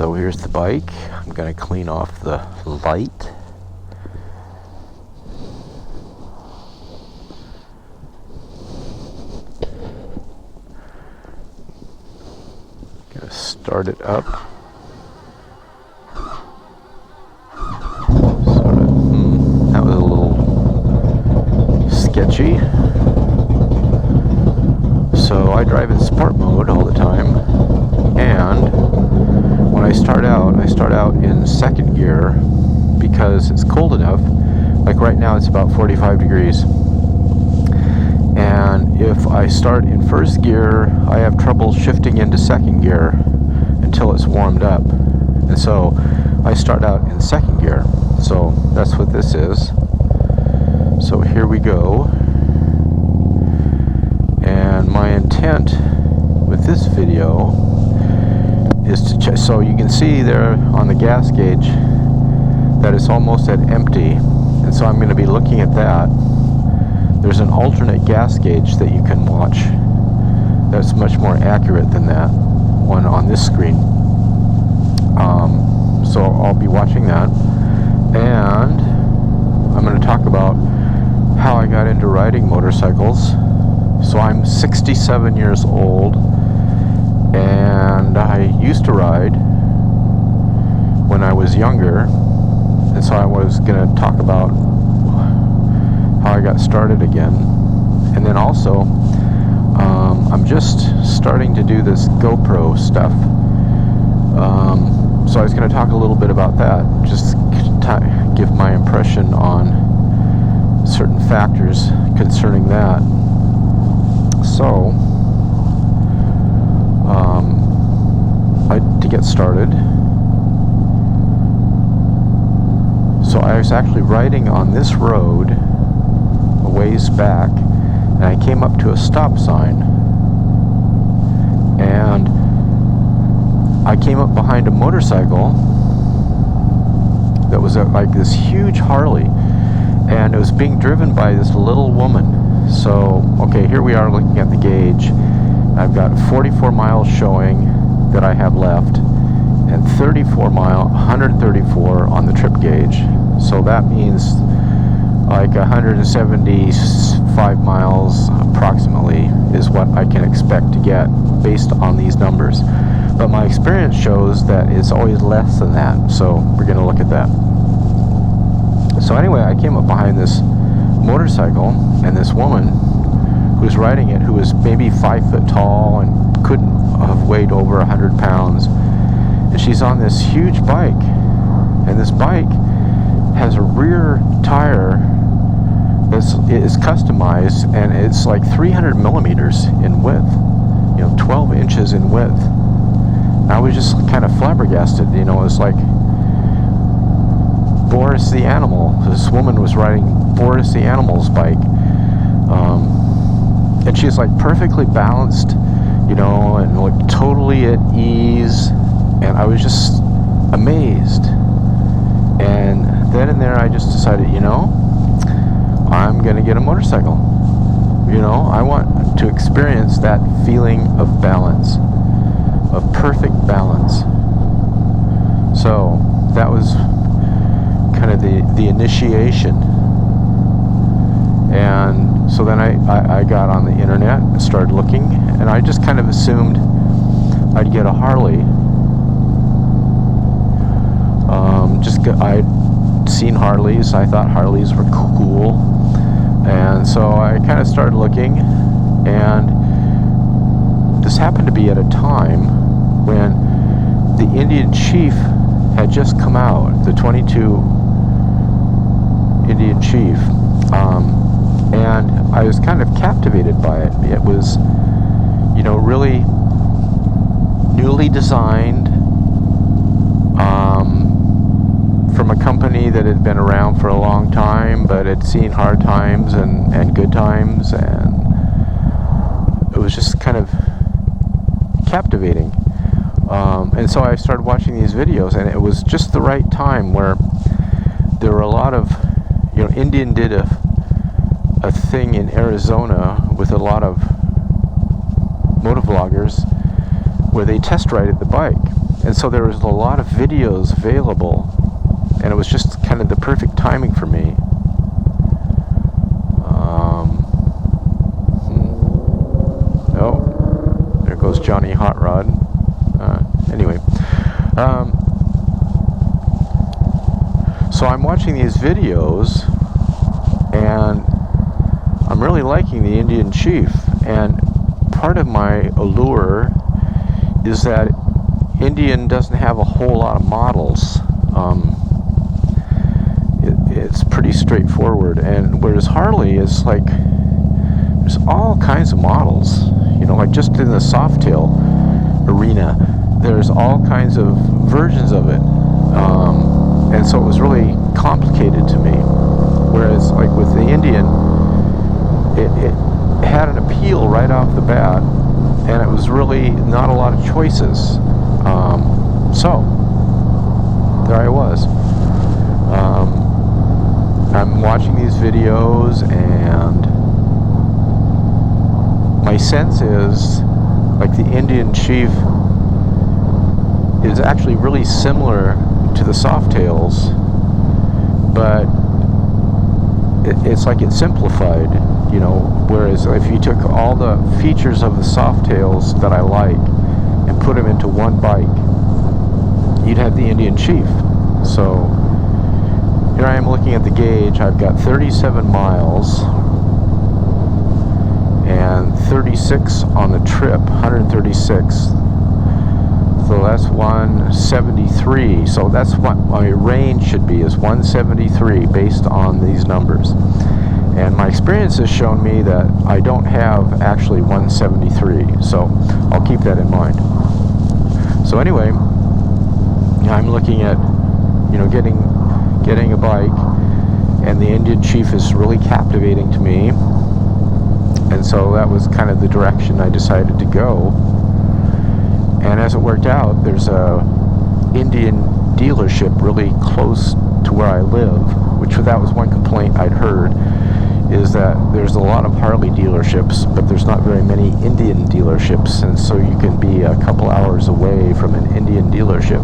So here's the bike. I'm going to clean off the light. Going to start it up. That was a little sketchy. So I drive in sport mode all the time, and when I start out in second gear because it's cold enough. Like right now it's about 45 degrees, and if I start in first gear I have trouble shifting into second gear until it's warmed up, and so I start out in second gear. So that's what this is. So here we go. And my intent with this video is to check, so you can see there on the gas gauge that it's almost at empty, and so I'm going to be looking at that. There's an alternate gas gauge that you can watch that's much more accurate than that one on this screen. So I'll be watching that, and I'm going to talk about how I got into riding motorcycles. So I'm 67 years old, and I used to ride when I was younger, and so I was going to talk about how I got started again. And then also I'm just starting to do this GoPro stuff, so I was going to talk a little bit about that, just give my impression on certain factors concerning that. So, to get started, so I was actually riding on this road a ways back, and I came up to a stop sign, and I came up behind a motorcycle that was like this huge Harley, and it was being driven by this little woman. So, okay, here we are looking at the gauge. I've got 44 miles showing that I have left, and 134 on the trip gauge. So that means like 175 miles approximately is what I can expect to get based on these numbers. But my experience shows that it's always less than that, so we're going to look at that. So anyway, I came up behind this motorcycle, and this woman who was riding it, who was maybe 5 foot tall and couldn't have weighed over 100 pounds, and she's on this huge bike, and this bike has a rear tire that is customized, and it's like 300 millimeters in width, 12 inches in width. I was just kind of flabbergasted. It's like Boris the Animal. This woman was riding Boris the Animal's bike, and she's like perfectly balanced, and like totally at ease, and I was just amazed. And then and there I just decided, I'm gonna get a motorcycle. I want to experience that feeling of balance, of perfect balance. So that was kind of the initiation. And so then I got on the internet and started looking, and I just kind of assumed I'd get a Harley. I'd seen Harleys. I thought Harleys were cool, and so I kind of started looking, and this happened to be at a time when the Indian Chief had just come out, the 22 Indian Chief, and I was kind of captivated by it. It was, really newly designed, from a company that had been around for a long time, but had seen hard times and good times, and it was just kind of captivating. And so I started watching these videos, and it was just the right time where there were a lot of, Indian did a thing in Arizona with a lot of motovloggers where they test rided the bike, And so there was a lot of videos available, and it was just kind of the perfect timing for me. Oh, there goes Johnny Hot Rod. Anyway, so I'm watching these videos, and I'm really liking the Indian Chief. And part of my allure is that Indian doesn't have a whole lot of models. It's pretty straightforward, and whereas Harley is like, there's all kinds of models, you know, like just in the Softail arena, there's all kinds of versions of it, and so it was really complicated to me. Whereas like with the Indian, it had an appeal right off the bat, and it was really not a lot of choices. So there I was. I'm watching these videos, and my sense is like the Indian Chief is actually really similar to the Softails, but it's like it's simplified, you know, whereas if you took all the features of the Softails that I like and put them into one bike, you'd have the Indian Chief. So here I am looking at the gauge. I've got 37 miles and 36 on the trip, 136. So that's 173. So that's what my range should be, is 173 based on these numbers. And my experience has shown me that I don't have actually 173. So I'll keep that in mind. So anyway, I'm looking at, you know, getting a bike, and the Indian Chief is really captivating to me, and so that was kind of the direction I decided to go. And as it worked out, there's a Indian dealership really close to where I live, which that was one complaint I'd heard, is that there's a lot of Harley dealerships, but there's not very many Indian dealerships, and so you can be a couple hours away from an Indian dealership,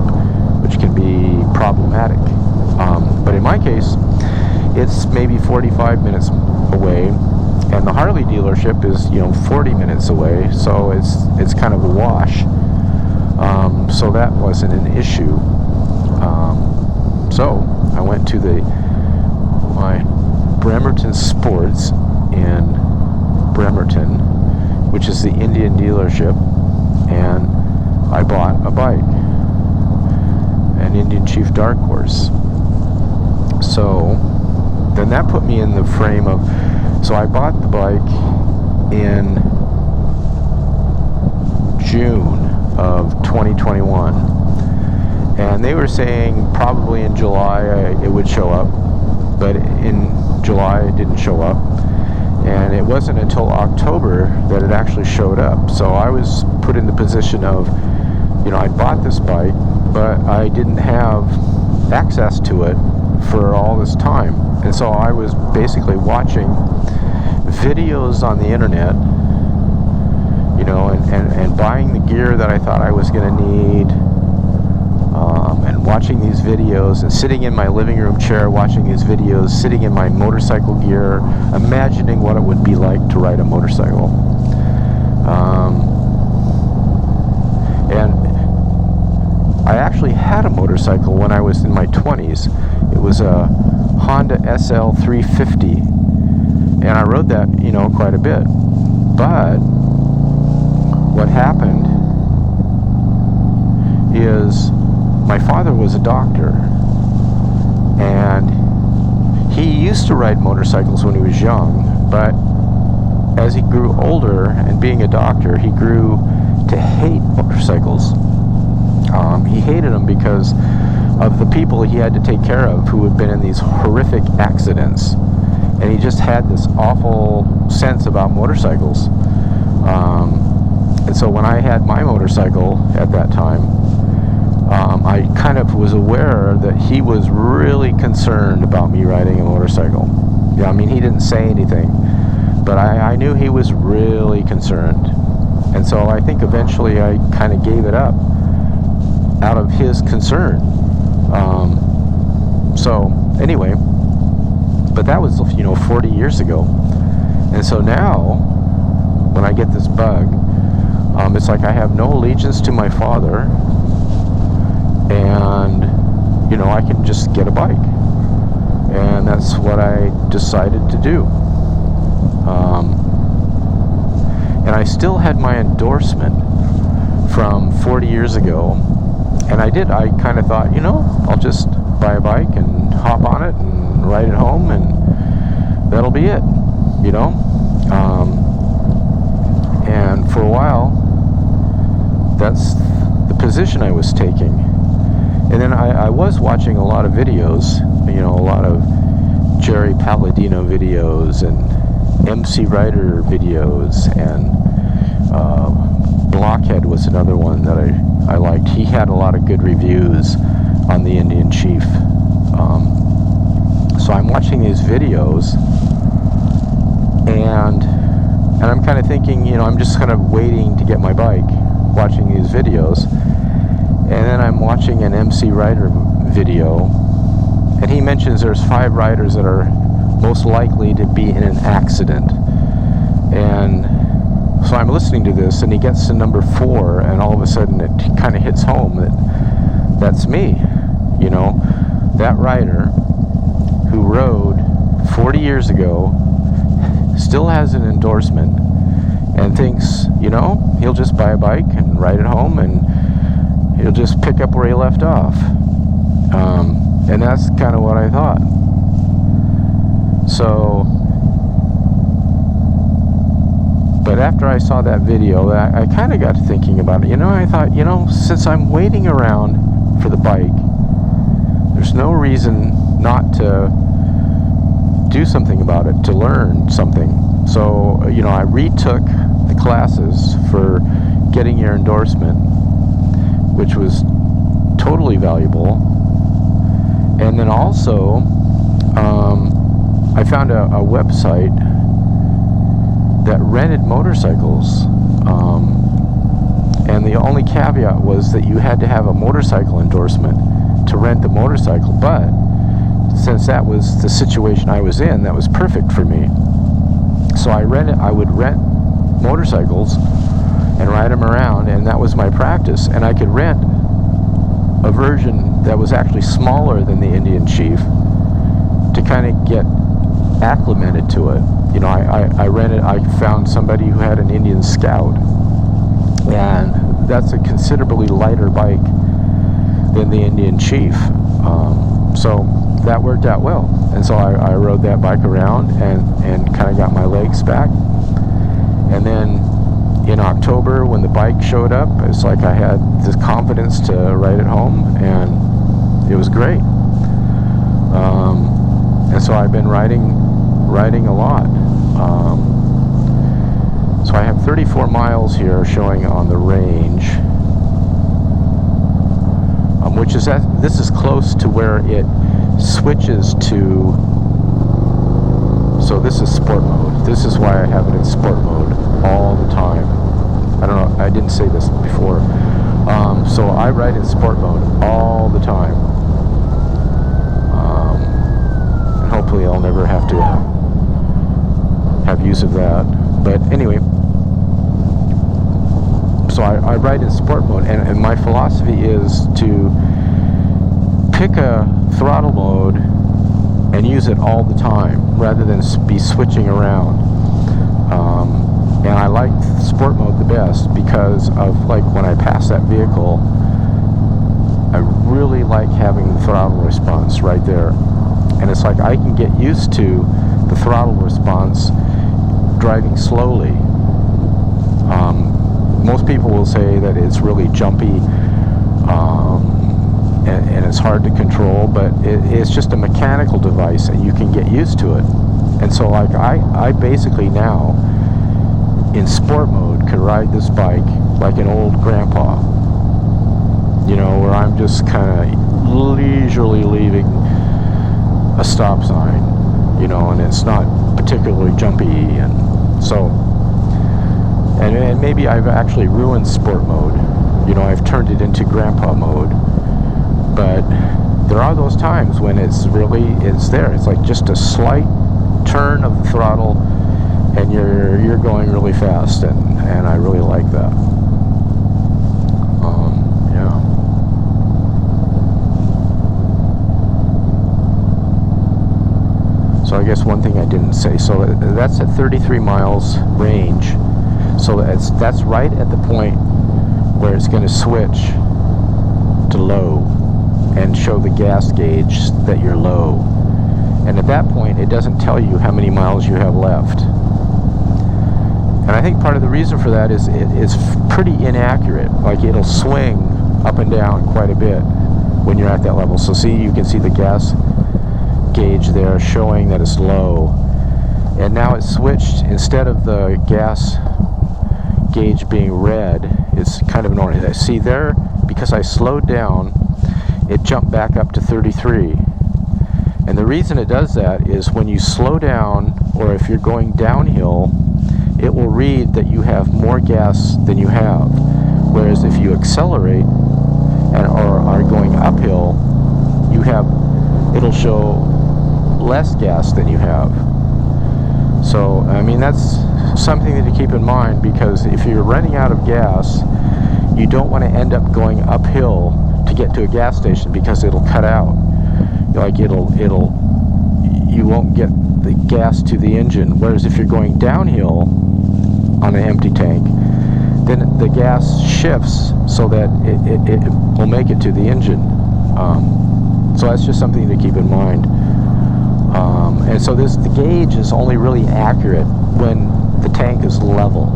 which can be problematic. But in my case, it's maybe 45 minutes away, and the Harley dealership is, you know, 40 minutes away, so it's kind of a wash. So that wasn't an issue. So I went to my Bremerton Sports in Bremerton, which is the Indian dealership, and I bought a bike, an Indian Chief Dark Horse. So then that put me in the frame of, so I bought the bike in June of 2021, and they were saying probably in July it would show up, but in July it didn't show up, and it wasn't until October that it actually showed up. So I was put in the position of, you know, I bought this bike, but I didn't have access to it for all this time, and so I was basically watching videos on the internet, you know, and buying the gear that I thought I was going to need, and watching these videos, and sitting in my living room chair watching these videos, sitting in my motorcycle gear, imagining what it would be like to ride a motorcycle. And I actually had a motorcycle when I was in my 20s. It was a Honda SL 350, and I rode that, you know, quite a bit. But what happened is my father was a doctor, and he used to ride motorcycles when he was young, but as he grew older and being a doctor, he grew to hate motorcycles. He hated them because of the people he had to take care of who had been in these horrific accidents, and he just had this awful sense about motorcycles. And so when I had my motorcycle at that time, I kind of was aware that he was really concerned about me riding a motorcycle. Yeah, I mean, he didn't say anything, but I knew he was really concerned. And so I think eventually I kind of gave it up. out of his concern. So anyway, but that was 40 years ago. And so now when I get this bug, it's like I have no allegiance to my father, and I can just get a bike, and that's what I decided to do. And I still had my endorsement from 40 years ago, and I kind of thought, I'll just buy a bike and hop on it and ride it home, and that'll be it, and for a while that's the position I was taking. And then I was watching a lot of videos, a lot of Jerry Palladino videos and MC Rider videos, and Blockhead was another one that I liked. He had a lot of good reviews on the Indian Chief. So I'm watching these videos, and I'm kind of thinking, I'm just kind of waiting to get my bike, watching these videos. And then I'm watching an MC Rider video, and he mentions there's 5 riders that are most likely to be in an accident. And so I'm listening to this, and he gets to number 4, and all of a sudden it kind of hits home that that's me. That rider who rode 40 years ago still has an endorsement and thinks, he'll just buy a bike and ride it home, and he'll just pick up where he left off. And that's kind of what I thought. So, but after I saw that video, I kind of got to thinking about it. I thought, since I'm waiting around for the bike, there's no reason not to do something about it, to learn something. So, I retook the classes for getting your endorsement, which was totally valuable. And then also, I found a website that rented motorcycles, and the only caveat was that you had to have a motorcycle endorsement to rent the motorcycle. But since that was the situation I was in, that was perfect for me. So I would rent motorcycles and ride them around, and that was my practice. And I could rent a version that was actually smaller than the Indian Chief to kind of get acclimated to it. I found somebody who had an Indian Scout, and that's a considerably lighter bike than the Indian Chief. So that worked out well. And so I rode that bike around and kind of got my legs back. And then in October, when the bike showed up, it's like I had this confidence to ride it home, and it was great. And so I've been riding a lot. So I have 34 miles here showing on the range, which is this is close to where it switches to. So this is sport mode. This is why I have it in sport mode all the time. I don't know, I didn't say this before. So I ride in sport mode all the time. And hopefully I'll never have to have use of that. But anyway, so I ride in sport mode, and my philosophy is to pick a throttle mode and use it all the time rather than be switching around. And I like sport mode the best because of, like, when I pass that vehicle, I really like having the throttle response right there. And it's like I can get used to the throttle response driving slowly. Most people will say that it's really jumpy, and it's hard to control, but it's just a mechanical device, and you can get used to it. And so, like, I basically now, in sport mode, can ride this bike like an old grandpa, where I'm just kind of leisurely leaving a stop sign, and it's not particularly jumpy. And so, and maybe I've actually ruined sport mode, You know, I've turned it into grandpa mode. But there are those times when it's there. It's like just a slight turn of the throttle, and you're going really fast, and I really like that. Yeah. So I guess one thing I didn't say. So that's at 33 miles range. So that's right at the point where it's going to switch to low and show the gas gauge that you're low. And at that point, it doesn't tell you how many miles you have left. And I think part of the reason for that is it's pretty inaccurate. Like, it'll swing up and down quite a bit when you're at that level. So see, you can see the gas gauge there showing that it's low. And now it's switched. Instead of the gas gauge being red, it's kind of an orange. See there, because I slowed down, it jumped back up to 33. And the reason it does that is when you slow down, or if you're going downhill, it will read that you have more gas than you have. Whereas if you accelerate or are going uphill, it'll show less gas than you have. So, I mean, that's something to keep in mind, because if you're running out of gas, you don't want to end up going uphill to get to a gas station, because it'll cut out. Like, you won't get the gas to the engine. Whereas if you're going downhill on an empty tank, then the gas shifts so that it will make it to the engine. So that's just something to keep in mind. And so the gauge is only really accurate when the tank is level.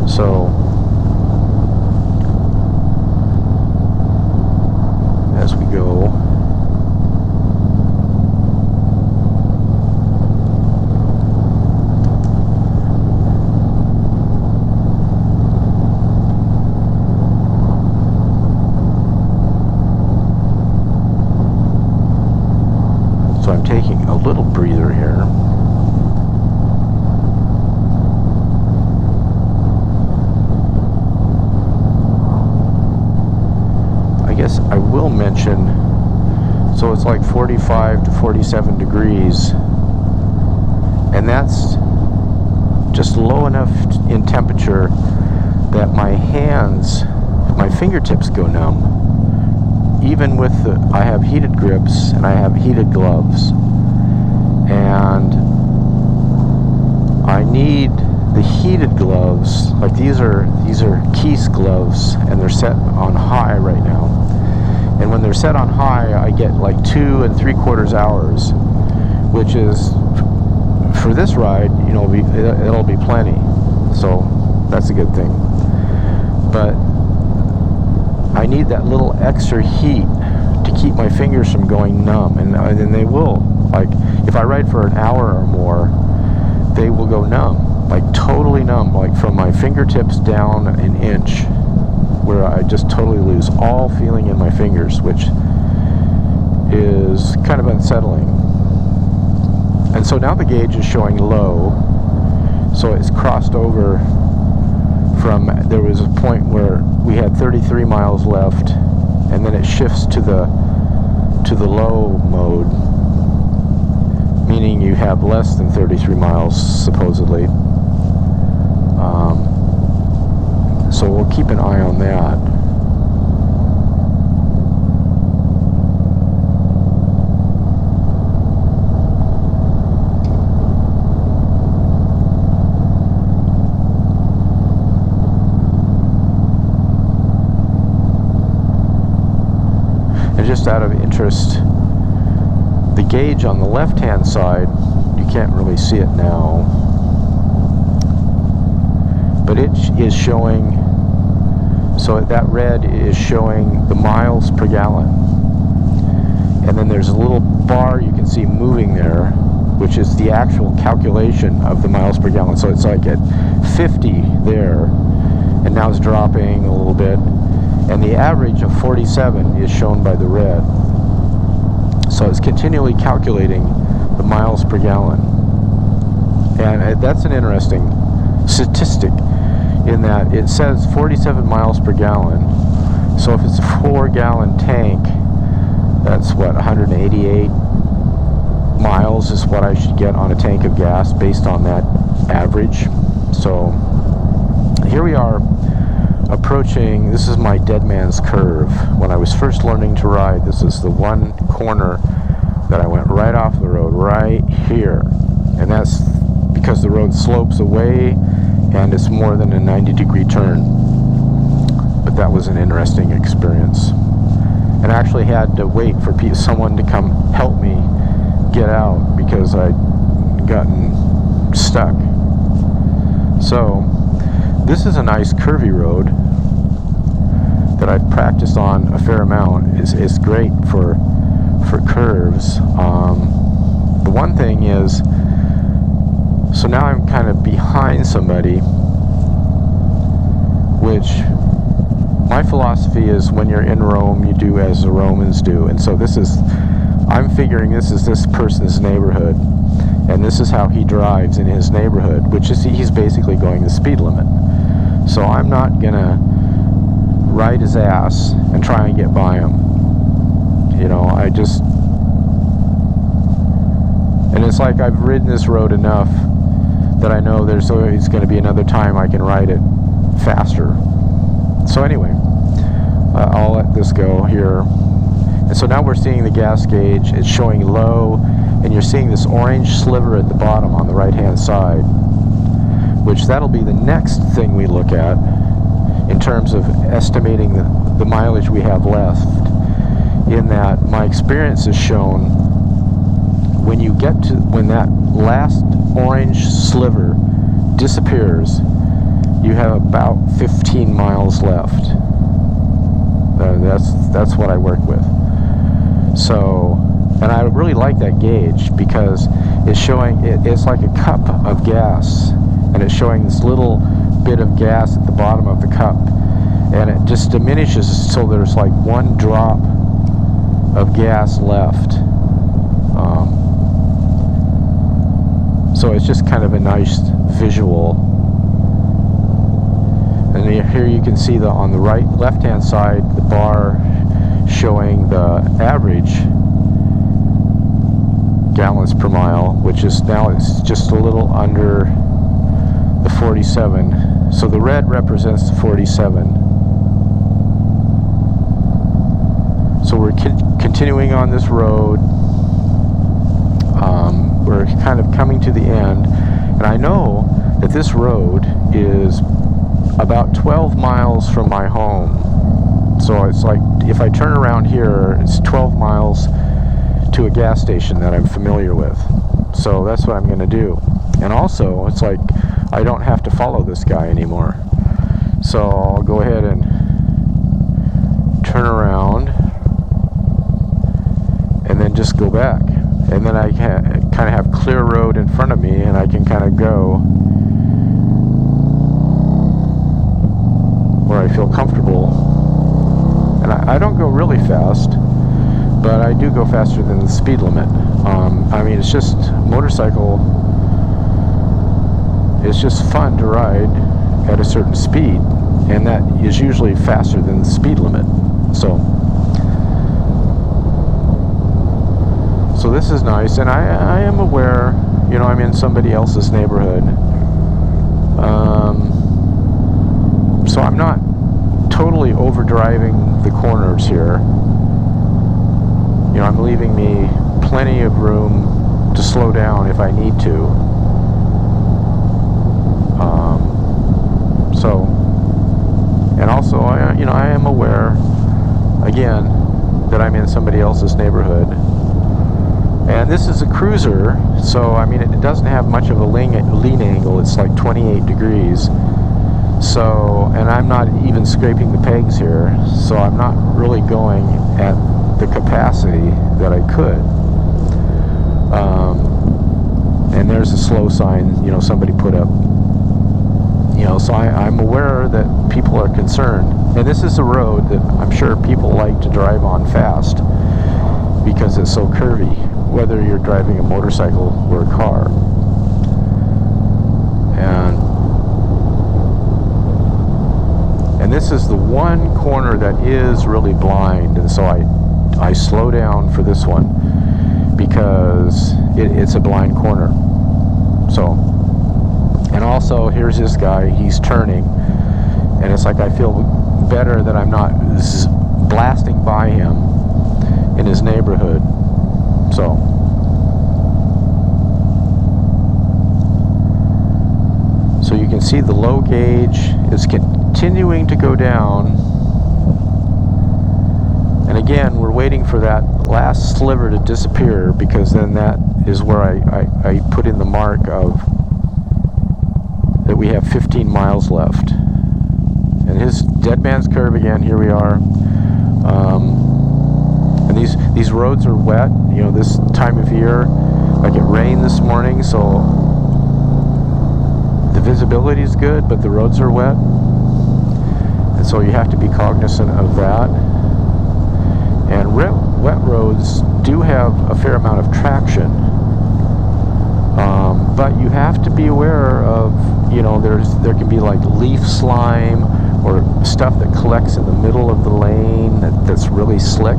So as we go, so I'm taking a little breather here. I will mention, so it's like 45 to 47 degrees, and that's just low enough in temperature that my fingertips go numb. Even with I have heated grips and I have heated gloves, and I need the heated gloves. Like, these are Keith's gloves, and they're set on high right now. And when they're set on high, I get like 2 3/4 hours, which is, for this ride, you know, it'll be plenty. So that's a good thing. But I need that little extra heat to keep my fingers from going numb, and they will. Like, if I ride for an hour or more, they will go numb, like totally numb, like from my fingertips down an inch, where I just totally lose all feeling in my fingers, which is kind of unsettling. And so now the gauge is showing low, so it's crossed over from, there was a point where we had 33 miles left, and then it shifts to the low mode, meaning you have less than 33 miles supposedly. So we'll keep an eye on that. And just out of interest, the gauge on the left-hand side, you can't really see it now, but it is showing, so that red is showing the miles per gallon. And then there's a little bar you can see moving there, which is the actual calculation of the miles per gallon. So it's like at 50 there, and now it's dropping a little bit. And the average of 47 is shown by the red. So it's continually calculating the miles per gallon. And that's an interesting statistic. in that it says 47 miles per gallon. So if it's a 4-gallon tank, that's what, 188 miles is what I should get on a tank of gas based on that average. So here we are approaching, this is my dead man's curve. When I was first learning to ride, this is the one corner that I went right off the road, right here. And that's because the road slopes away and it's more than a 90-degree turn. But that was an interesting experience. And I actually had to wait for someone to come help me get out because I'd gotten stuck. So this is a nice curvy road that I've practiced on a fair amount. It's great for curves. The one thing is, so now I'm kind of behind somebody, which my philosophy is when you're in Rome, you do as the Romans do. And so I'm figuring this is this person's neighborhood, and this is how he drives in his neighborhood, which is he's basically going the speed limit. So I'm not gonna ride his ass and try and get by him. You know, and it's like I've ridden this road enough that I know there's always going to be another time I can ride it faster. So anyway, I'll let this go here. And so now we're seeing the gas gauge. It's showing low, and you're seeing this orange sliver at the bottom on the right-hand side, which that'll be the next thing we look at in terms of estimating the mileage we have left. In that my experience has shown when that last orange sliver disappears, you have about 15 miles left. That's what I work with. So, and I really like that gauge because it's showing it's like a cup of gas, and it's showing this little bit of gas at the bottom of the cup, and it just diminishes so there's like one drop of gas left. So it's just kind of a nice visual. And here you can see on the left-hand side, the bar showing the average gallons per mile, which is now it's just a little under the 47. So the red represents the 47. So we're continuing on this road. We're kind of coming to the end, and I know that this road is about 12 miles from my home. So it's like if I turn around here, it's 12 miles to a gas station that I'm familiar with. So that's what I'm going to do. And also, it's like I don't have to follow this guy anymore. So I'll go ahead and turn around and then just go back. And then I kind of have clear road in front of me, and I can kind of go where I feel comfortable. And I don't go really fast, but I do go faster than the speed limit. I mean, it's just motorcycle. It's just fun to ride at a certain speed, and that is usually faster than the speed limit. So this is nice, and I am aware, you know, I'm in somebody else's neighborhood. So I'm not totally overdriving the corners here. You know, I'm leaving me plenty of room to slow down if I need to. And also, I am aware, again, that I'm in somebody else's neighborhood. And this is a cruiser, so I mean, it doesn't have much of a lean angle. It's like 28 degrees. So, and I'm not even scraping the pegs here, so I'm not really going at the capacity that I could. And there's a slow sign, you know, somebody put up. You know, so I'm aware that people are concerned. And this is a road that I'm sure people like to drive on fast because it's so curvy, whether you're driving a motorcycle or a car. And this is the one corner that is really blind, and so I slow down for this one because it's a blind corner. So, and also here's this guy, he's turning, and it's like I feel better that I'm not blasting by him in his neighborhood. So you can see the low gauge is continuing to go down, and again we're waiting for that last sliver to disappear, because then that is where I put in the mark of that we have 15 miles left. And his dead man's curve again, here we are. And these roads are wet, you know, this time of year. Like it rained this morning, so the visibility is good, but the roads are wet. And so you have to be cognizant of that. And wet roads do have a fair amount of traction. But you have to be aware of, you know, there can be like leaf slime or stuff that collects in the middle of the lane that's really slick.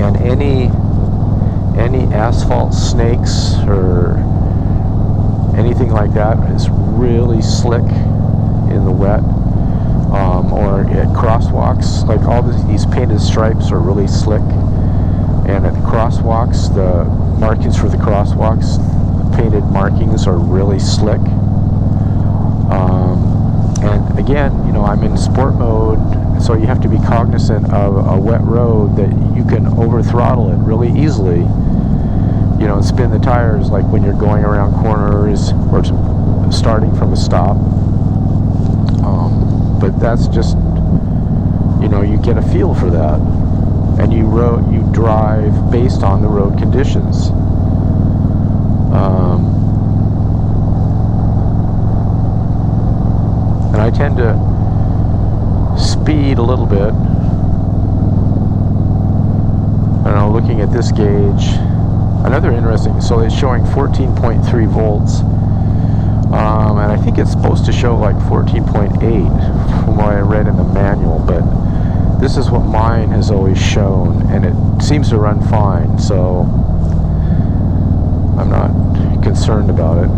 And any asphalt snakes or anything like that is really slick in the wet. Or at crosswalks, like all these painted stripes are really slick. And at crosswalks, the markings for the crosswalks, the painted markings are really slick. And again, you know, I'm in sport mode, so you have to be cognizant of a wet road that you can over throttle it really easily, you know, and spin the tires like when you're going around corners or starting from a stop. But that's just, you know, you get a feel for that, and you drive based on the road conditions. And I tend to speed a little bit. I don't know, looking at this gauge, another interesting, so it's showing 14.3 volts. And I think it's supposed to show like 14.8 from what I read in the manual, but this is what mine has always shown, and it seems to run fine, so I'm not concerned about it.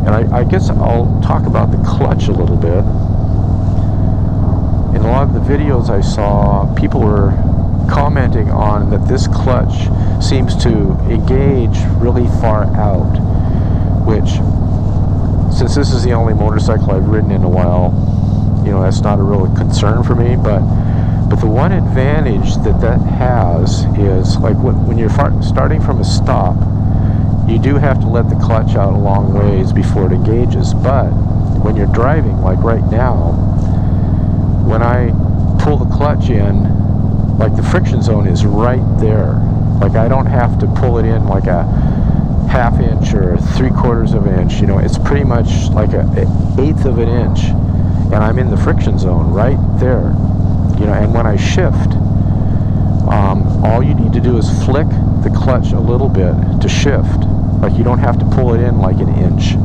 And I guess I'll talk about the clutch a little bit. In a lot of the videos I saw, people were commenting on that this clutch seems to engage really far out, which, since this is the only motorcycle I've ridden in a while, you know, that's not a real concern for me. But the one advantage that has is, like, when you're starting from a stop, you do have to let the clutch out a long ways before it engages. But when you're driving, like right now, when I pull the clutch in, like the friction zone is right there. Like I don't have to pull it in like a half inch or 3/4 of an inch. You know, it's pretty much like an 1/8 of an inch, and I'm in the friction zone right there. You know, and when I shift, all you need to do is flick the clutch a little bit to shift. Like you don't have to pull it in like an inch.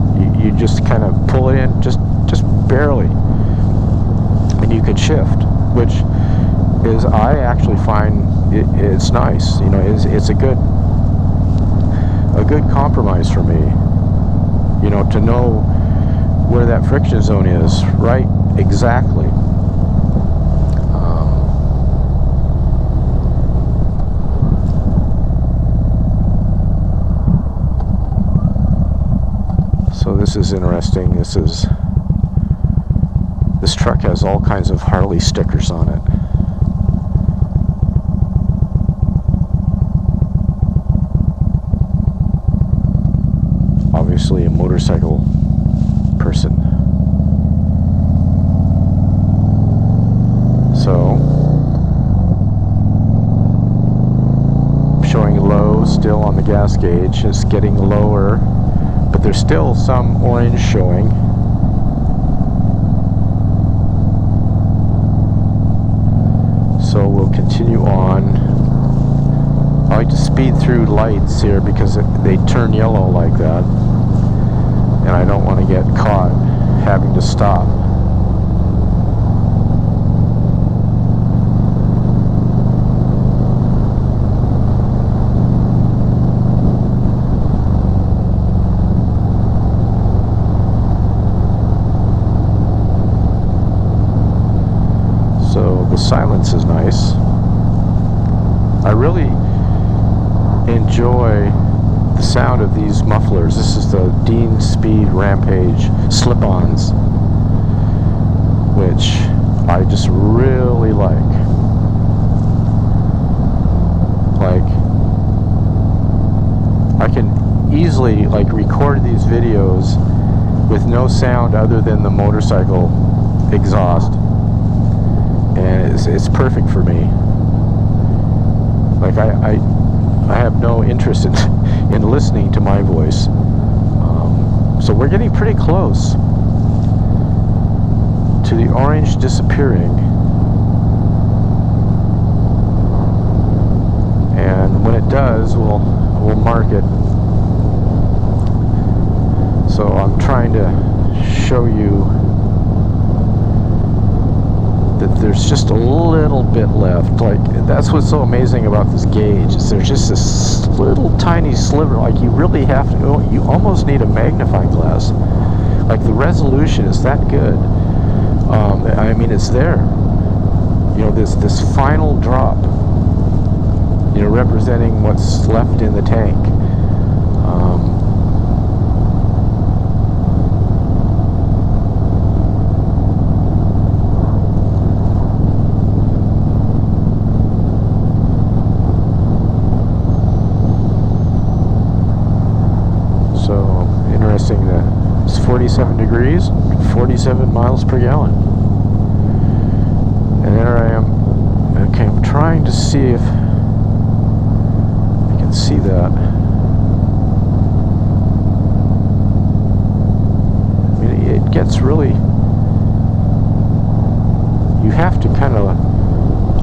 You just kind of pull it in just barely, and you can shift, which is, I actually find it's nice. You know, it's a good compromise for me. You know, to know where that friction zone is, right? Exactly. So this is interesting. This truck has all kinds of Harley stickers on it. Obviously a motorcycle person. So, showing low still on the gas gauge. It's getting lower, but there's still some orange showing. So we'll continue on. I like to speed through lights here because they turn yellow like that, and I don't want to get caught having to stop. So the silence is nice. I really enjoy the sound of these mufflers. This is the Dean Speed Rampage slip-ons, which I just really like. I can easily record these videos with no sound other than the motorcycle exhaust, and it's perfect for me. I have no interest in listening to my voice. So we're getting pretty close to the orange disappearing. And when it does, we'll mark it. So I'm trying to show you that there's just a little bit left. That's what's so amazing about this gauge, is there's just this little tiny sliver. You really have to, you almost need a magnifying glass. The resolution is that good. I mean, it's there. This final drop, representing what's left in the tank. Interesting that it's 47 degrees, 47 miles per gallon. And there I am. Okay, I'm trying to see if I can see that. I mean, it gets really, you have to kind of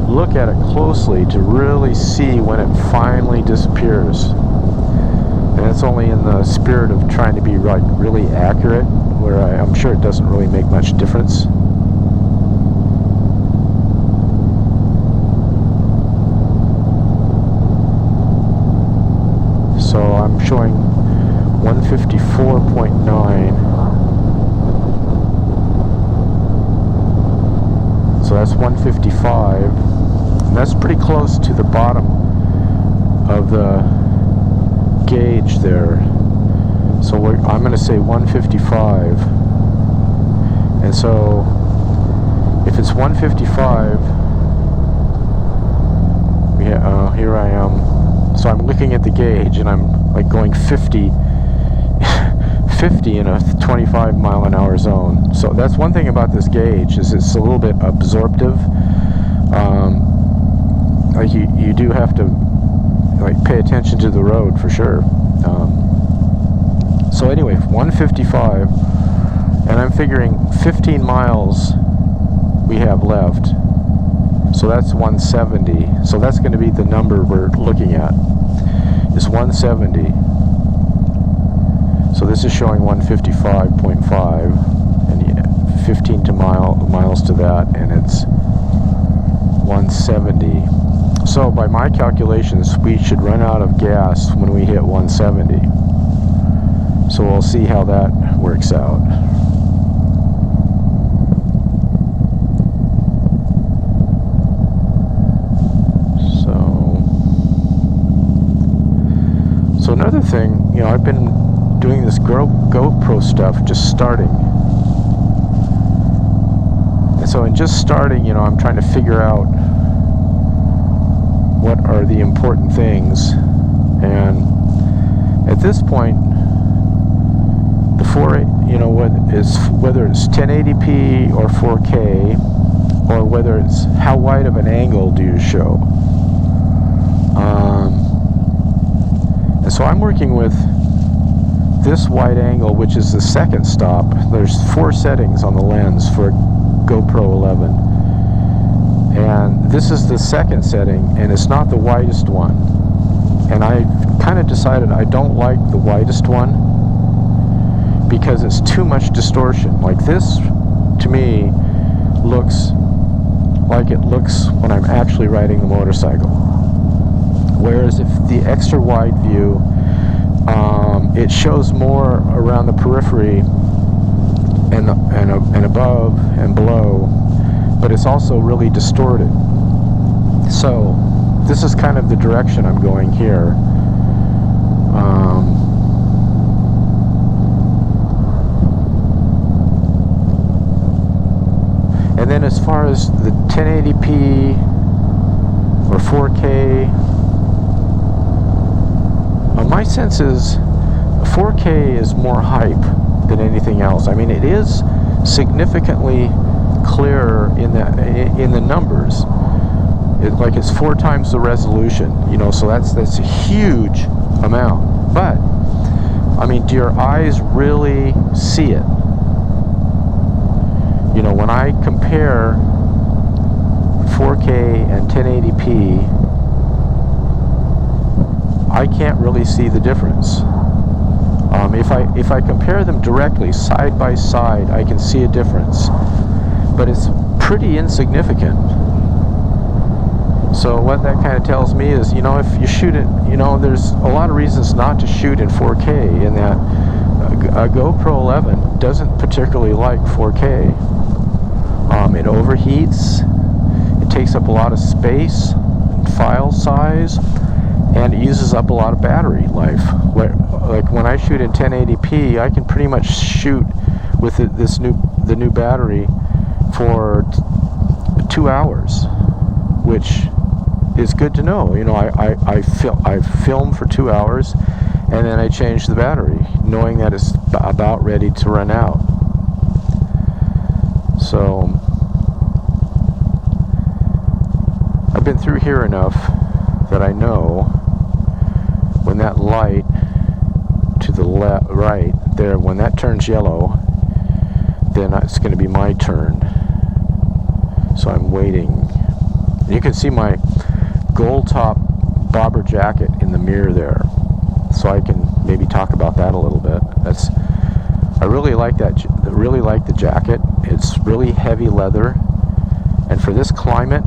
look at it closely to really see when it finally disappears. And it's only in the spirit of trying to be really accurate, where I'm sure it doesn't really make much difference. So I'm showing 154.9. So that's 155. And that's pretty close to the bottom of the gauge there. So I'm going to say 155, and so if it's 155, yeah, here I am. So I'm looking at the gauge, and I'm going 50 in a 25 mile an hour zone. So that's one thing about this gauge, is it's a little bit absorptive. You do have to pay attention to the road for sure. So anyway, 155, and I'm figuring 15 miles we have left. So that's 170. So that's going to be the number we're looking at, is 170. So this is showing 155.5, and 15 miles to that, and it's 170. So by my calculations, we should run out of gas when we hit 170. So we'll see how that works out. So another thing, I've been doing this GoPro stuff, just starting. And so in just starting, I'm trying to figure out what are the important things. And at this point, the whether it's 1080p or 4K, or whether it's how wide of an angle do you show. And so I'm working with this wide angle, which is the second stop. There's 4 settings on the lens for GoPro 11. And this is the second setting, and it's not the widest one. and I kind of decided I don't like the widest one because it's too much distortion. Like this, to me, looks like it looks when I'm actually riding the motorcycle. Whereas if the extra wide view, it shows more around the periphery and above and below, but it's also really distorted. So this is kind of the direction I'm going here. And then as far as the 1080p or 4K, my sense is 4K is more hype than anything else. I mean, it is significantly clearer in the numbers. Like it's 4 times the resolution, you know, so that's a huge amount. But I mean, do your eyes really see it? You know, when I compare 4K and 1080p, I can't really see the difference. If I compare them directly, side by side, I can see a difference, but it's pretty insignificant. So what that kind of tells me is, you know, if you shoot it, you know, there's a lot of reasons not to shoot in 4K, in that a GoPro 11 doesn't particularly like 4K. It overheats, it takes up a lot of space, file size, and it uses up a lot of battery life. Like when I shoot in 1080p, I can pretty much shoot with the new battery for 2 hours, which is good to know. You know, I film for 2 hours, and then I change the battery, knowing that it's about ready to run out. So I've been through here enough that I know when that light to the right there, when that turns yellow, then it's going to be my turn. So I'm waiting. And you can see my gold top bobber jacket in the mirror there, so I can maybe talk about that a little bit. I really like that. Really like the jacket. It's really heavy leather, and for this climate,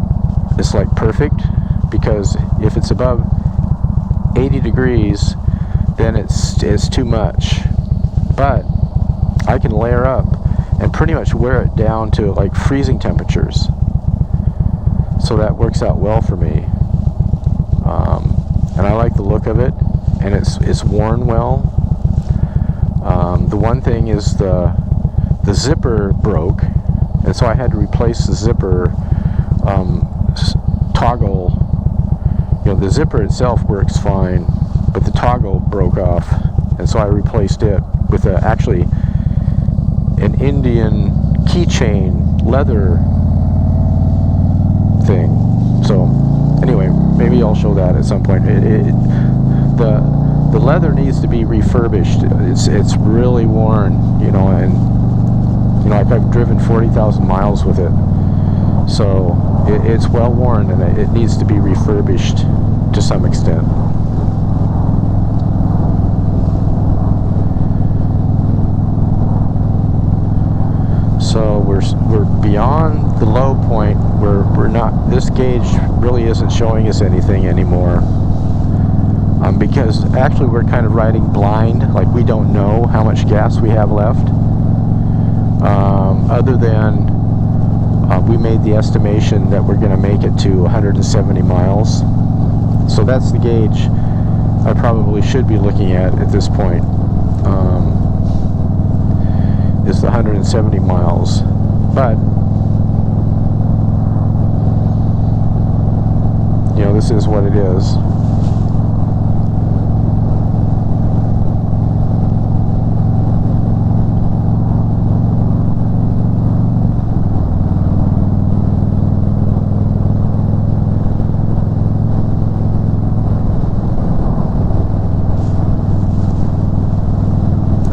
it's like perfect, because if it's above 80 degrees, then it's too much. But I can layer up and pretty much wear it down to like freezing temperatures. So that works out well for me. And I like the look of it, and it's worn well. The one thing is the zipper broke, and so I had to replace the zipper toggle. You know, the zipper itself works fine, but the toggle broke off, and so I replaced it with actually an Indian keychain leather thing. So anyway, maybe I'll show that at some point. The leather needs to be refurbished. It's really worn, you know, and you know, I've driven 40,000 miles with it, so it's well worn, and it needs to be refurbished to some extent. So we're beyond the low point where we're not. This gauge really isn't showing us anything anymore, because actually we're kind of riding blind. Like, we don't know how much gas we have left, other than we made the estimation that we're going to make it to 170 miles. So that's the gauge I probably should be looking at this point. Is the 170 miles, but you know, this is what it is.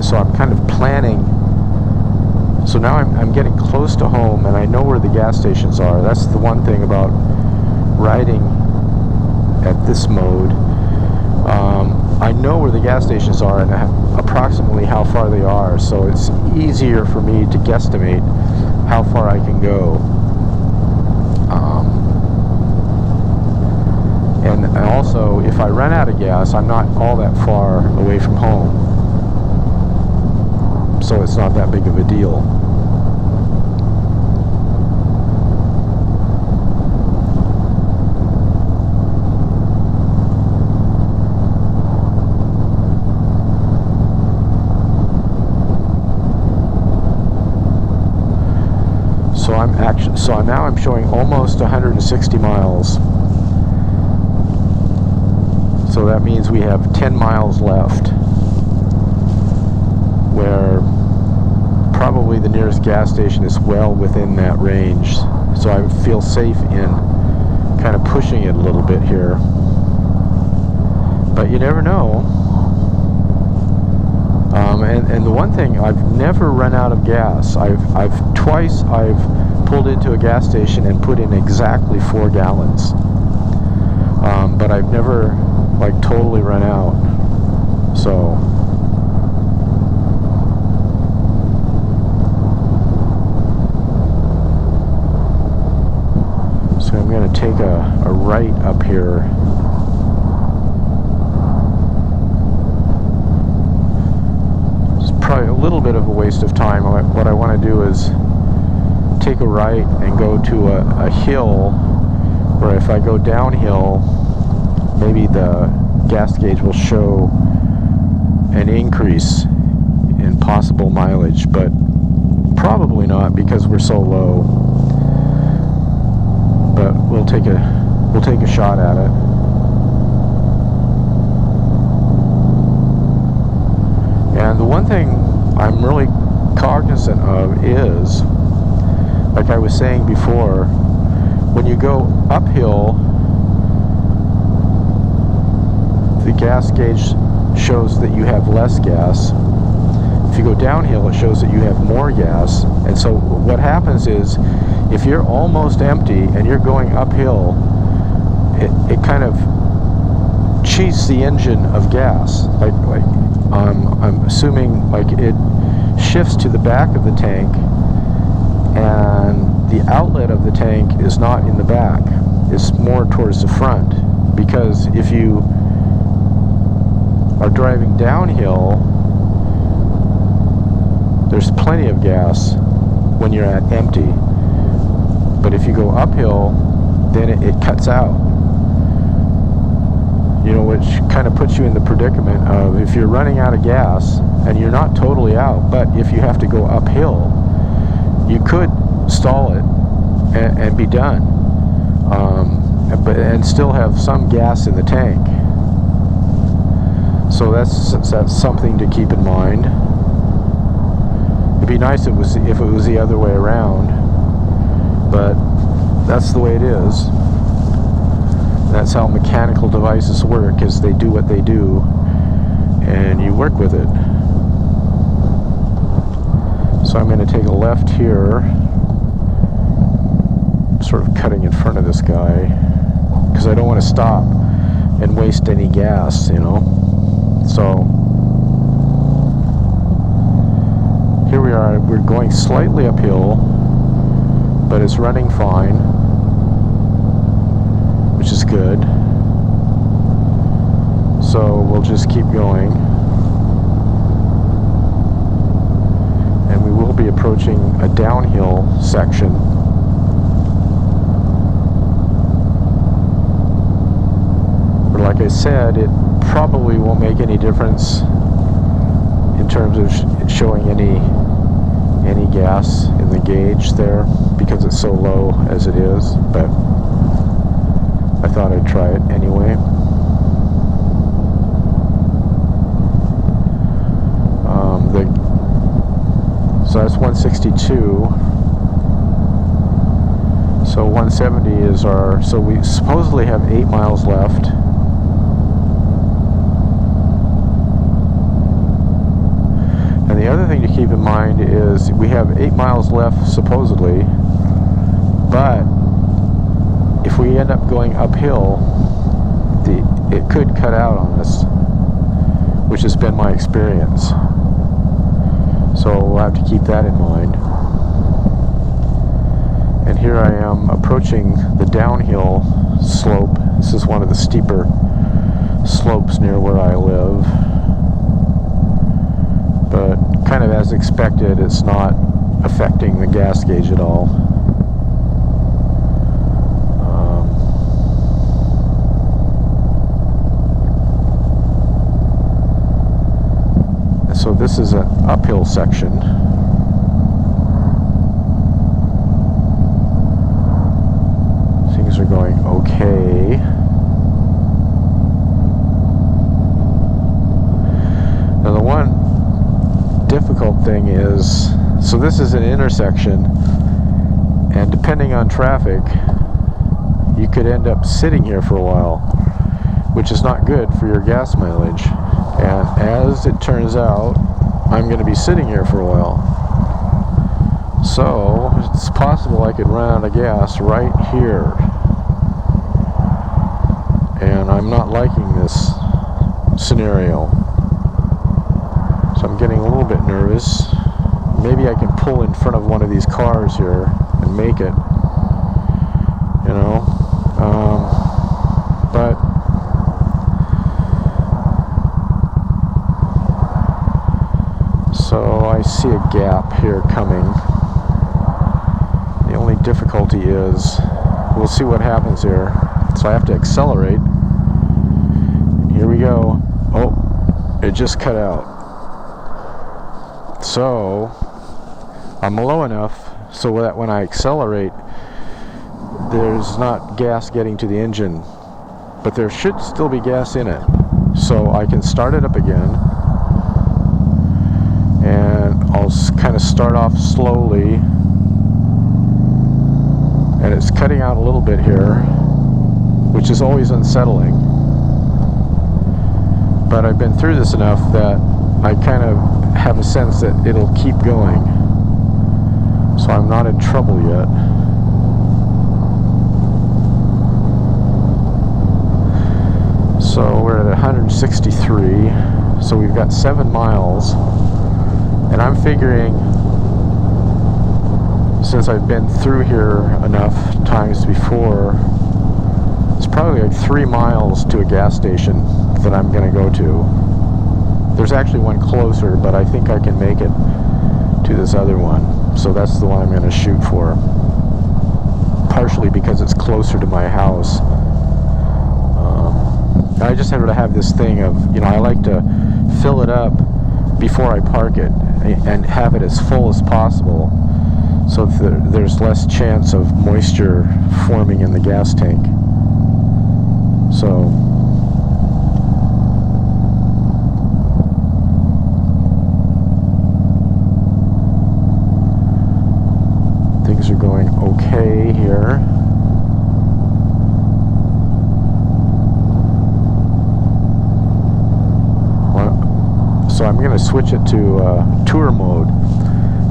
So I'm kind of planning. So now I'm getting close to home, and I know where the gas stations are. That's the one thing about riding at this mode. I know where the gas stations are and approximately how far they are, so it's easier for me to guesstimate how far I can go. And also, if I run out of gas, I'm not all that far away from home, so it's not that big of a deal. So now I'm showing almost 160 miles. So that means we have 10 miles left, where probably the nearest gas station is well within that range. So I feel safe in kind of pushing it a little bit here. But you never know. And the one thing, I've never run out of gas. Twice I've pulled into a gas station and put in exactly 4 gallons. But I've never like totally run out. So I'm going to take a right up here. Probably a little bit of a waste of time. What I want to do is take a right and go to a hill where if I go downhill, maybe the gas gauge will show an increase in possible mileage, but probably not because we're so low. But we'll take a shot at it. And the one thing I'm really cognizant of is, like I was saying before, when you go uphill, the gas gauge shows that you have less gas. If you go downhill, it shows that you have more gas. And so what happens is, if you're almost empty and you're going uphill, it kind of cheats the engine of gas. I'm assuming like it shifts to the back of the tank, and the outlet of the tank is not in the back. It's more towards the front, because if you are driving downhill, there's plenty of gas when you're at empty. But if you go uphill, then it cuts out. You know, which kind of puts you in the predicament of, if you're running out of gas and you're not totally out, but if you have to go uphill, you could stall it and be done, and still have some gas in the tank. So that's something to keep in mind. It'd be nice if it was the other way around, but that's the way it is. That's how mechanical devices work, is they do what they do and you work with it. So I'm going to take a left here, sort of cutting in front of this guy, because I don't want to stop and waste any gas, you know. So here we are. We're going slightly uphill, but it's running fine, which is good. So we'll just keep going, and we will be approaching a downhill section. But like I said, it probably won't make any difference in terms of showing any gas in the gauge there, because it's so low as it is, but I thought I'd try it anyway. So that's 162. So 170 is our, so we supposedly have 8 miles left. And the other thing to keep in mind is we have 8 miles left supposedly, but if we end up going uphill, it could cut out on us. which has been my experience. So we'll have to keep that in mind. And here I am approaching the downhill slope. This is one of the steeper slopes near where I live. But kind of as expected, it's not affecting the gas gauge at all. So this is an uphill section. Things are going okay. Now the one difficult thing is, so this is an intersection, and depending on traffic, you could end up sitting here for a while, which is not good for your gas mileage. And as it turns out, I'm going to be sitting here for a while. So it's possible I could run out of gas right here. And I'm not liking this scenario. So I'm getting a little bit nervous. Maybe I can pull in front of one of these cars here and make it. You know? But so I see a gap here coming. The only difficulty is, we'll see what happens here. So I have to accelerate. Here we go. Oh, it just cut out. So I'm low enough so that when I accelerate, there's not gas getting to the engine, but there should still be gas in it. So I can start it up again, and I'll kind of start off slowly, and it's cutting out a little bit here, which is always unsettling. But I've been through this enough that I kind of have a sense that it'll keep going. So I'm not in trouble yet. So we're at 163. So we've got 7 miles. And I'm figuring, since I've been through here enough times before, it's probably like 3 miles to a gas station that I'm going to go to. There's actually one closer, but I think I can make it to this other one. So that's the one I'm going to shoot for. Partially because it's closer to my house. I just have to have this thing of, you know, I like to fill it up before I park it and have it as full as possible, so that there's less chance of moisture forming in the gas tank. So things are going okay here. So I'm going to switch it to tour mode,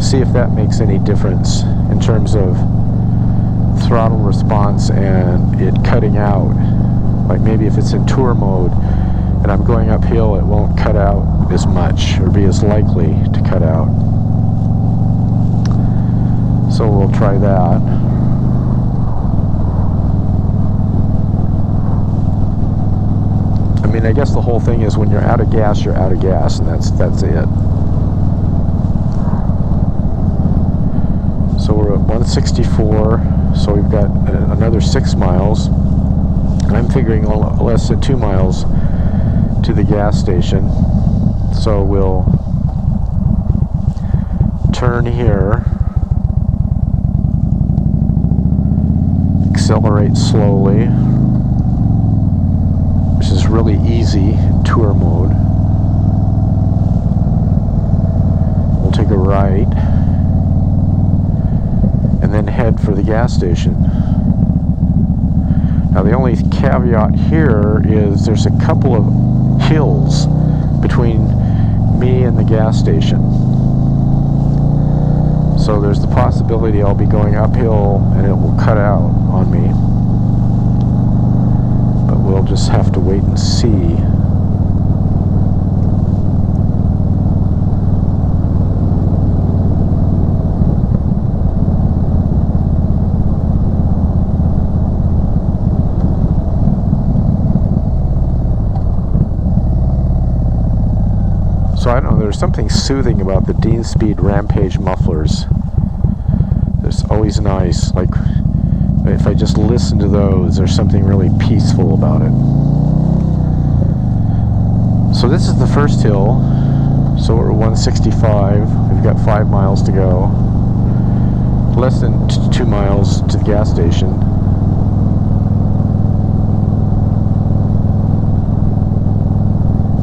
see if that makes any difference in terms of throttle response and it cutting out. Like maybe if it's in tour mode and I'm going uphill, it won't cut out as much or be as likely to cut out. So we'll try that. I mean, I guess the whole thing is when you're out of gas, you're out of gas, and that's it. So we're at 164, so we've got another 6 miles. I'm figuring less than 2 miles to the gas station. So we'll turn here, accelerate slowly, which is really easy in tour mode. We'll take a right and then head for the gas station. Now the only caveat here is there's a couple of hills between me and the gas station. So there's the possibility I'll be going uphill and it will cut out on me. But we'll just have to wait and see. So I don't know, there's something soothing about the Dean Speed Rampage mufflers. It's always nice. Like, if I just listen to those, there's something really peaceful about it. So this is the first hill. So we're at 165. We've got 5 miles to go. Less than 2 miles to the gas station.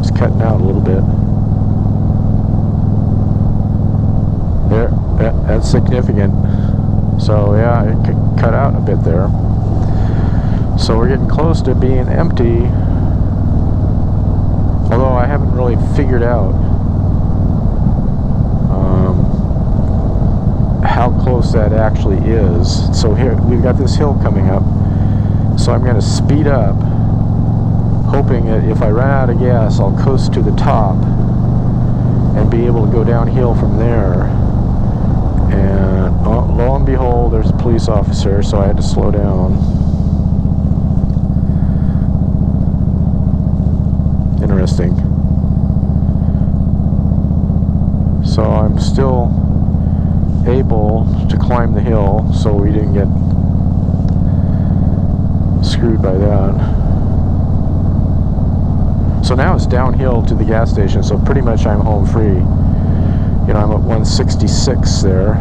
Just cutting out a little bit. There, that's significant. So yeah, it could cut out a bit there. So we're getting close to being empty. Although I haven't really figured out how close that actually is. So here we've got this hill coming up. So I'm going to speed up, hoping that if I run out of gas, I'll coast to the top and be able to go downhill from there. And lo and behold, there's a police officer, so I had to slow down. Interesting. So I'm still able to climb the hill, so we didn't get screwed by that. So now it's downhill to the gas station, so pretty much I'm home free. You know, I'm at 166 there.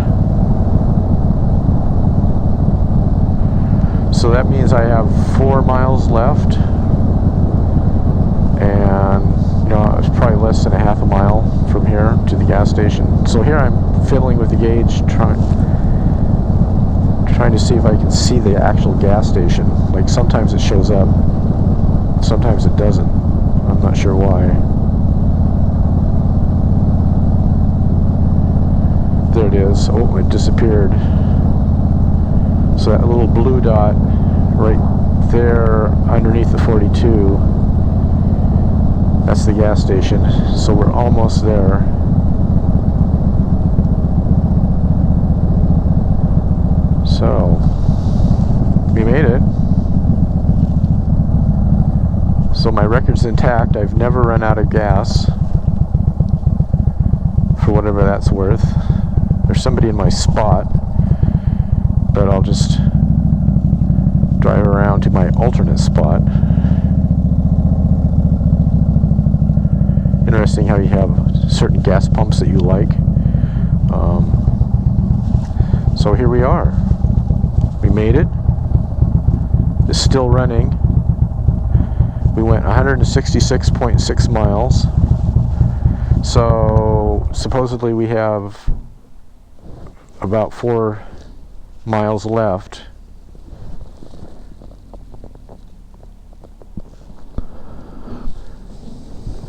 So that means I have 4 miles left. And, you know, it's probably less than a half a mile from here to the gas station. So here I'm fiddling with the gauge, trying to see if I can see the actual gas station. Like, sometimes it shows up, sometimes it doesn't. I'm not sure why. There it is. Oh, it disappeared. So that little blue dot right there underneath the 42, that's the gas station. So we're almost there. So we made it. So my record's intact. I've never run out of gas, for whatever that's worth. There's somebody in my spot, but I'll just drive around to my alternate spot. Interesting how you have certain gas pumps that you like. So here we are. We made it. It's still running. We went 166.6 miles. So supposedly we have about 4 miles left.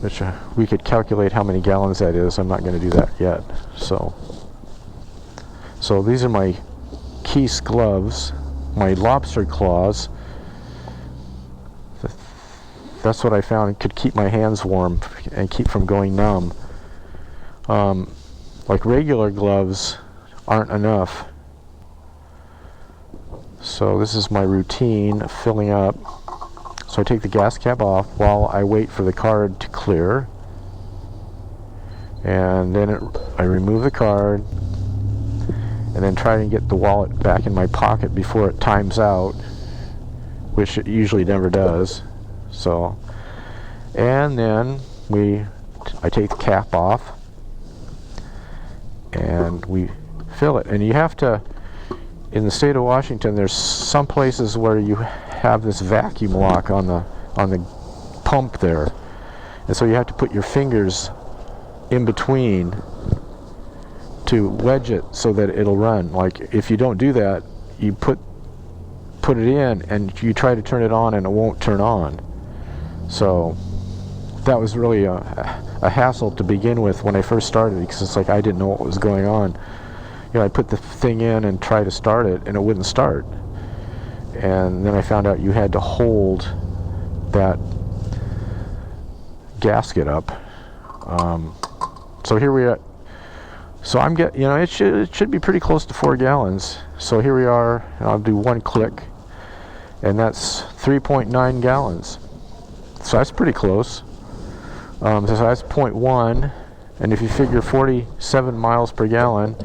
Which we could calculate how many gallons that is. I'm not going to do that yet. So these are my Keese gloves, my lobster claws. That's what I found could keep my hands warm and keep from going numb. Like regular gloves aren't enough. So this is my routine of filling up. So I take the gas cap off while I wait for the card to clear. And then I remove the card and then try to get the wallet back in my pocket before it times out, which it usually never does. So, and then I take the cap off and we fill it. And you have to, in the state of Washington, there's some places where you have this vacuum lock on the pump there, and so you have to put your fingers in between to wedge it so that it'll run. Like, if you don't do that, you put it in and you try to turn it on and it won't turn on. So that was really a hassle to begin with when I first started, because it's like I didn't know what was going on. You know, I put the thing in and try to start it and it wouldn't start. And then I found out you had to hold that gasket up. So here we are. So I'm getting, you know, it should be pretty close to 4 gallons. So here we are, and I'll do one click, and that's 3.9 gallons. So that's pretty close. So that's 0.1, And if you figure 47 miles per gallon,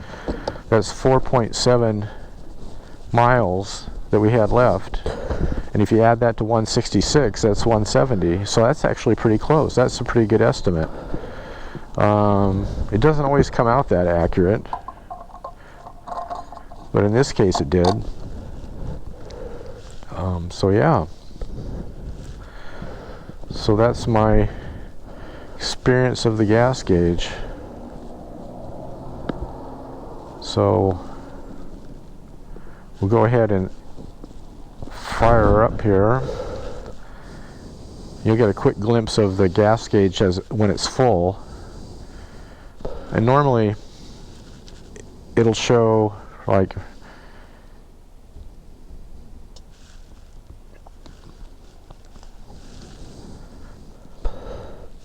that's 4.7 miles that we had left. And if you add that to 166, that's 170. So that's actually pretty close. That's a pretty good estimate. It doesn't always come out that accurate, but in this case it did. So yeah. So that's my experience of the gas gauge. So we'll go ahead and fire up here. You'll get a quick glimpse of the gas gauge as when it's full. And normally it'll show like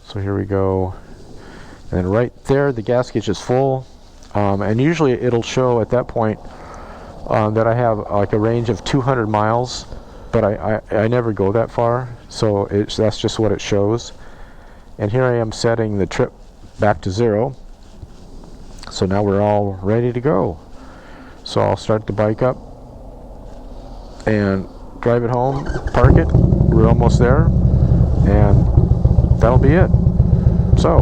so here we go, and right there the gas gauge is full, and usually it'll show at that point that I have like a range of 200 miles, but I never go that far, so that's just what it shows. And here I am setting the trip back to 0. So now we're all ready to go. So I'll start the bike up and drive it home, park it. We're almost there, and that'll be it. So